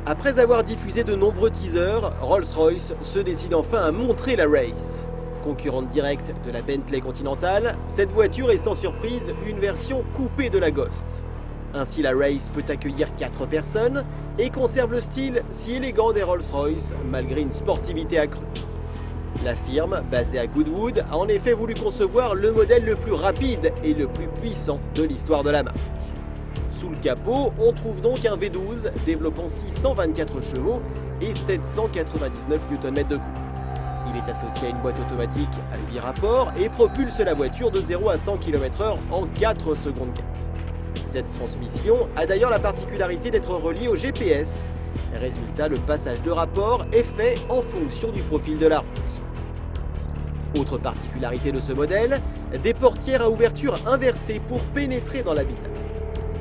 Après avoir diffusé de nombreux teasers, Rolls-Royce se décide enfin à montrer la Race. Concurrente directe de la Bentley Continental, cette voiture est sans surprise une version coupée de la Ghost. Ainsi la Race peut accueillir 4 personnes et conserve le style si élégant des Rolls-Royce malgré une sportivité accrue. La firme, basée à Goodwood, a en effet voulu concevoir le modèle le plus rapide et le plus puissant de l'histoire de la marque. Sous le capot, on trouve donc un V12 développant 624 chevaux et 799 Nm de couple. Il est associé à une boîte automatique à 8 rapports et propulse la voiture de 0 à 100 km/h en 4 secondes 4. Cette transmission a d'ailleurs la particularité d'être reliée au GPS. Résultat, le passage de rapport est fait en fonction du profil de la route. Autre particularité de ce modèle, des portières à ouverture inversée pour pénétrer dans l'habitacle.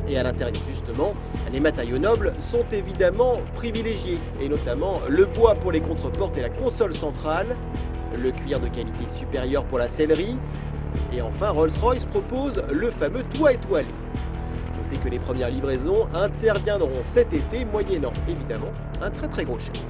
Et à l'intérieur justement, les matériaux nobles sont évidemment privilégiés, et notamment le bois pour les contreportes et la console centrale, le cuir de qualité supérieure pour la sellerie, et enfin Rolls-Royce propose le fameux toit étoilé. Notez que les premières livraisons interviendront cet été, moyennant évidemment un très gros chèque.